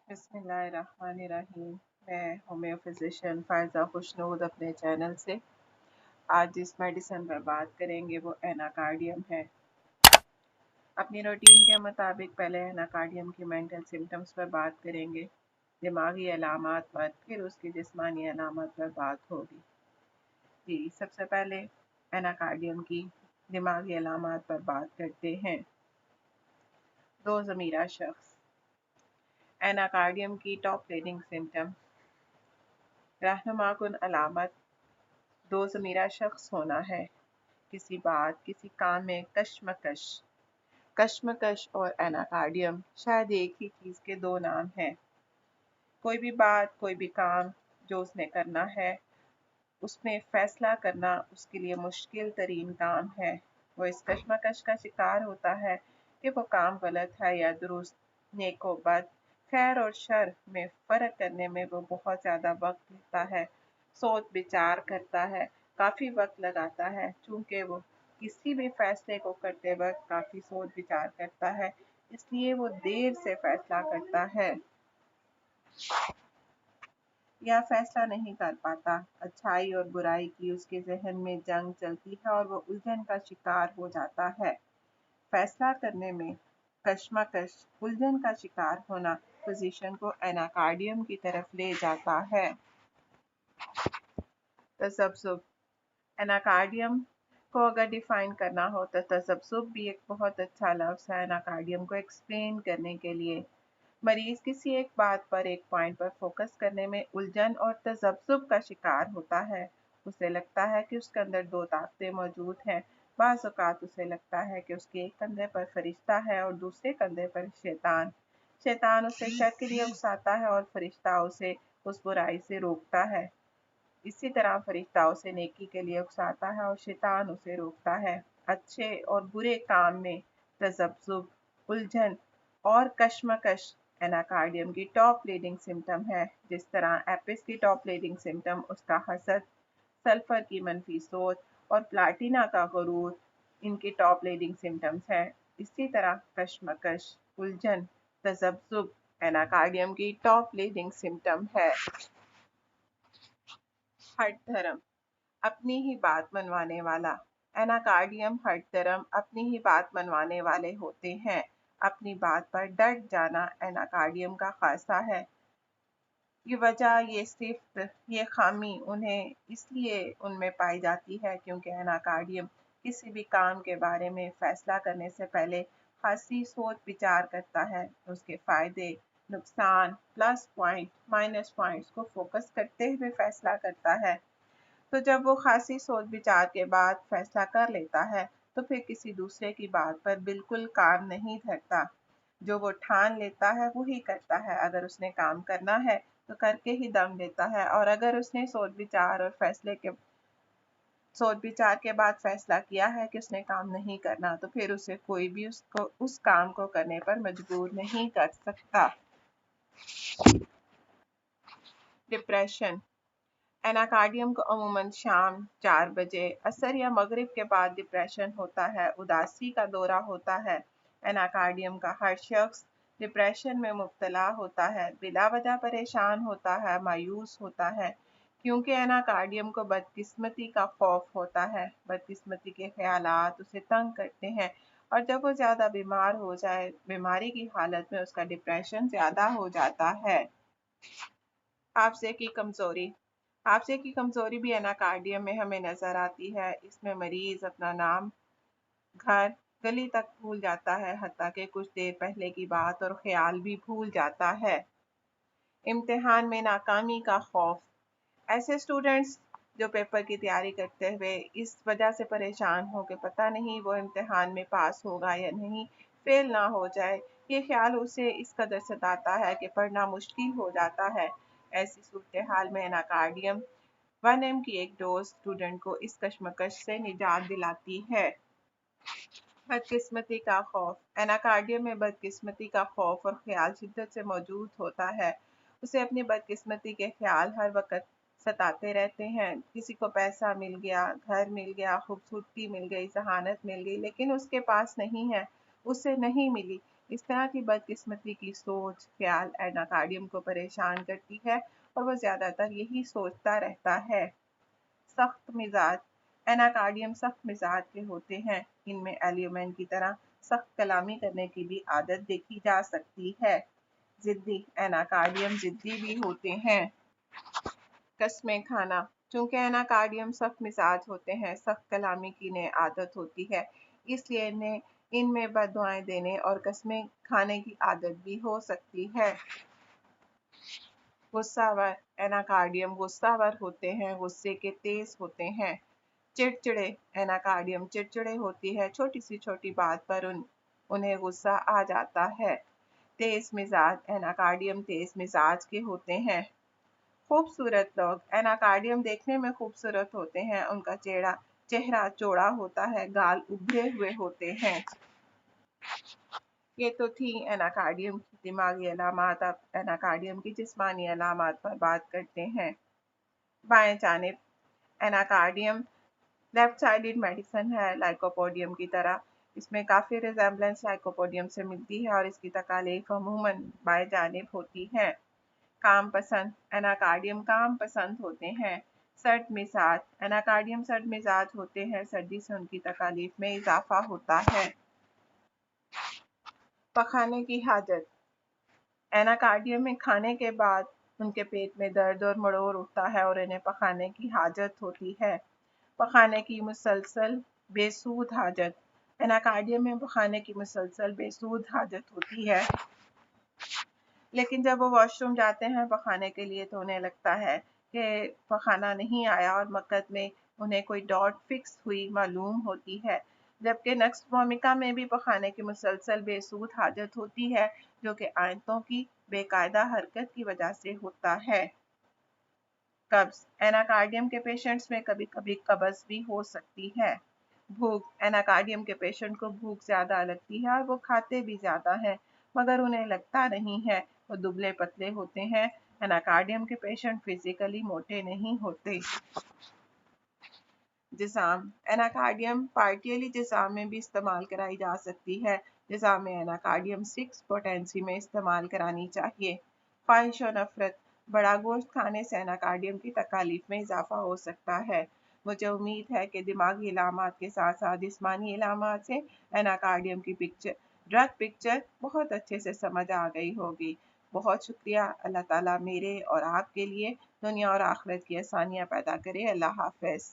बिस्मिल्लाहिर्रहमानिर्रहीम। मैं homeo physician Faiza खुशनूद अपने चैनल से आज जिस मेडिसिन पर बात करेंगे वो एनाकार्डियम है। अपनी रूटीन के मुताबिक पहले एनाकार्डियम की मेंटल सिम्टम्स पर बात करेंगे, दिमागी अलामात पर, फिर उसकी जिस्मानी अलामत पर बात होगी। जी, सबसे पहले एनाकार्डियम की दिमागी अलामात पर बात करते हैं। दो ज़मीरा शख्स। एनाकार्डियम की टॉप लीडिंग सिम्टम रहनुमाकुन अलामत दो ज़मीरा शख्स होना है। किसी बात किसी काम में कश्मकश। कश्मकश और एनाकार्डियम शायद एक ही चीज़ के दो नाम हैं। कोई भी बात कोई भी काम जो उसने करना है उसमें फ़ैसला करना उसके लिए मुश्किल तरीन काम है। वो इस कश्मकश का शिकार होता है कि वो काम गलत है या दुरुस्त, नेक व बद, खैर और शर में फ़र्क करने में वो बहुत ज़्यादा वक्त लेता है, सोच विचार करता है, काफ़ी वक्त लगाता है। चूँकि वो किसी भी फ़ैसले को करते वक्त काफ़ी सोच विचार करता है, इसलिए वो देर से फ़ैसला करता है या फैसला नहीं कर पाता। अच्छाई और बुराई की उसके जहन में जंग चलती है और वो उलझन का शिकार हो जाता है। फैसला करने में कश्मकश, उलझन का शिकार होना पोजीशन को एनाकार्डियम की तरफ ले जाता है। तसब्सुब। एनाकार्डियम को अगर डिफाइन करना हो तो तसब्सुब भी एक बहुत अच्छा लफ्ज़ है एनाकार्डियम को एक्सप्लेन करने के लिए। मरीज किसी एक बात पर एक पॉइंट पर फोकस करने में उलझन और तजब्जुब का शिकार होता है। उसे लगता है कि उसके अंदर दो ताकतें मौजूद हैं। बाज़ औक़ात उसे लगता है कि उसके एक कंधे पर फरिश्ता है और दूसरे कंधे पर शैतान। शैतान उसे शर के लिए उकसाता है और फरिश्ता उसे उस बुराई से रोकता है। इसी तरह फरिश्ता उसे नेकी के लिए उकसाता है और शैतान उसे रोकता है। अच्छे और बुरे काम में तजब्जुब, उलझन और कश्मकश एनाकार्डियम की टॉप लीडिंग सिम्टम है। जिस तरह एपिस की टॉप लीडिंग सिम्टम उसका हसद, सल्फर की मनफी सोच और प्लाटिना का गुरूर इनकी टॉप लीडिंग सिम्टम्स हैं। इसी तरह कश्मकश, उलझन, तजब्जुब एनाकार्डियम की टॉप लीडिंग सिम्टम है। हठ धर्म, अपनी ही बात मनवाने वाला। एनाकार्डियम हठ धर्म अपनी ही बात मनवाने वाले होते हैं। अपनी बात पर डट जाना एनाकार्डियम का खासा है। ये वजह, ये सिफ्त, ये खामी उन्हें इसलिए उनमें पाई जाती है क्योंकि एनाकार्डियम किसी भी काम के बारे में फ़ैसला करने से पहले खासी सोच विचार करता है। उसके फ़ायदे, नुकसान, प्लस पॉइंट, माइनस पॉइंट्स को फोकस करते हुए फ़ैसला करता है। तो जब वो खासी सोच विचार के बाद फैसला कर लेता है तो फिर किसी दूसरे की बात पर बिल्कुल कान नहीं धरता। जो वो ठान लेता है वही करता है। अगर उसने काम करना है तो करके ही दम लेता है और अगर उसने सोच विचार के बाद फैसला किया है कि उसने काम नहीं करना तो फिर उसे कोई भी उसको उस काम को करने पर मजबूर नहीं कर सकता। डिप्रेशन। एनाकार्डियम को अमूमन शाम 4 बजे, असर या मगरिब के बाद डिप्रेशन होता है, उदासी का दौरा होता है। एनाकार्डियम का हर शख्स डिप्रेशन में मुब्तला होता है, बिला वजह परेशान होता है, मायूस होता है, क्योंकि एनाकार्डियम को बदकिस्मती का खौफ होता है। बदकिस्मती के ख्यालात उसे तंग करते हैं और जब वो ज़्यादा बीमार हो जाए, बीमारी की हालत में उसका डिप्रेशन ज़्यादा हो जाता है। हाफजे की कमज़ोरी। हाफजे की कमज़ोरी भी एनाकार्डियम में हमें नज़र आती है। इसमें मरीज़ अपना नाम, घर, गली तक भूल जाता है, हत्ता कि कुछ देर पहले की बात और ख्याल भी भूल जाता है। इम्तिहान में नाकामी का खौफ। ऐसे स्टूडेंट्स जो पेपर की तैयारी करते हुए इस वजह से परेशान हो कि पता नहीं वो इम्तिहान में पास होगा या नहीं, फेल ना हो जाए, ये ख्याल उसे इस कदर सताता है कि पढ़ना मुश्किल हो जाता है। ऐसी सूरत हाल में एनाकार्डियम 1 की एक डोज स्टूडेंट को इस कश्मकश से निजात दिलाती है। बदकिस्मती का खौफ। एनाकार्डियम में बदकिस्मती का खौफ और ख्याल शिद्दत से मौजूद होता है। उसे अपनी बदकिस्मती के ख्याल हर वक्त सताते रहते हैं। किसी को पैसा मिल गया, घर मिल गया, खूबसूरती मिल गई, जहानत मिल गई, लेकिन उसके पास नहीं है, उसे नहीं मिली। اس طرح کی بدقسمتی کی سوچ خیال ایناکارڈیم کو پریشان کرتی ہے اور وہ زیادہ تر یہی سوچتا رہتا ہے۔ سخت مزاج، ایناکارڈیم سخت مزاج کے ہوتے ہیں۔ ان میں ایلیومین کی طرح سخت کلامی کرنے کی بھی عادت دیکھی جا سکتی ہے۔ ضدی، ایناکارڈیم ضدی بھی ہوتے ہیں۔ قسمیں کھانا، چونکہ ایناکارڈیم سخت مزاج ہوتے ہیں، سخت کلامی کی انہیں عادت ہوتی ہے، اس لیے ان میں بد دعائیں دینے اور قسمیں کھانے کی عادت بھی ہو سکتی ہے۔ غصہ ور، ایناکارڈیم غصہ ور ہوتے ہیں، غصے کے تیز ہوتے ہیں۔ چڑچڑے، ایناکارڈیم چڑچڑے ہوتی ہے، چھوٹی سی چھوٹی بات پر انہیں غصہ آ جاتا ہے۔ تیز مزاج، ایناکارڈیم تیز مزاج کے ہوتے ہیں۔ خوبصورت لوگ، ایناکارڈیم دیکھنے میں خوبصورت ہوتے ہیں، ان کا چہرہ چوڑا ہوتا ہے، گال ابھرے ہوئے ہوتے ہیں۔ یہ تو تھی ایناکارڈیم کی دماغی علامات۔ اب ایناکارڈیم کی جسمانی علامات پر بات کرتے ہیں۔ بائیں جانب، ایناکارڈیم لیفٹ سائیڈڈ میڈیسن ہے، لائکوپوڈیم کی طرح۔ اس میں کافی ریزمبلنس لائکوپوڈیم سے ملتی ہے اور اس کی تکالیف عموماً بائیں جانب ہوتی ہیں۔ کام پسند، ایناکارڈیم کام پسند ہوتے ہیں۔ سرد مزاج، ایناکارڈیم سرد مزاج ہوتے ہیں، سردی سے ان کی تکالیف میں اضافہ ہوتا ہے۔ پخانے کی حاجت، ایناکارڈیم میں کھانے کے بعد ان کے پیٹ میں درد اور مڑوڑ اٹھتا ہے اور انہیں پخانے کی حاجت ہوتی ہے۔ پخانے کی مسلسل بے سود حاجت، ایناکارڈیم میں پخانے کی مسلسل بے سود حاجت ہوتی ہے، لیکن جب وہ واش روم جاتے ہیں پخانے کے لیے تو انہیں لگتا ہے کہ پخانا نہیں آیا اور مقد میں انہیں کوئی ڈاٹ فکس ہوئی معلوم ہوتی ہے، جبکہ نقص بھومکا میں بھی پخانے کی مسلسل بے سود حاجت ہوتی ہے، جو کہ آنتوں کی بے قاعدہ حرکت کی وجہ سے ہوتا ہے۔ قبض، ایناکارڈیم کے پیشنٹس میں کبھی کبھی قبض بھی ہو سکتی ہے۔ بھوک، ایناکارڈیم کے پیشنٹ کو بھوک زیادہ لگتی ہے اور وہ کھاتے بھی زیادہ ہیں، مگر انہیں لگتا نہیں ہے، وہ دبلے پتلے ہوتے ہیں۔ ایناکارڈیم کے پیشنٹ فزیکلی موٹے نہیں ہوتے۔ جزام، ایناکارڈیم پارٹیلی جزام میں بھی استعمال کرائی جا سکتی ہے۔ جزام میں ایناکارڈیم 6 پوٹینسی میں استعمال کرانی چاہیے۔ خواہش و نفرت، بڑا گوشت کھانے سے ایناکارڈیم کی تکالیف میں اضافہ ہو سکتا ہے۔ مجھے امید ہے کہ دماغی علامات کے ساتھ ساتھ جسمانی علامات سے ایناکارڈیم کی ڈرگ پکچر بہت اچھے سے سمجھ آ گئی ہوگی۔ بہت شکریہ۔ اللہ تعالیٰ میرے اور آپ کے لیے دنیا اور آخرت کی آسانیاں پیدا کرے۔ اللہ حافظ۔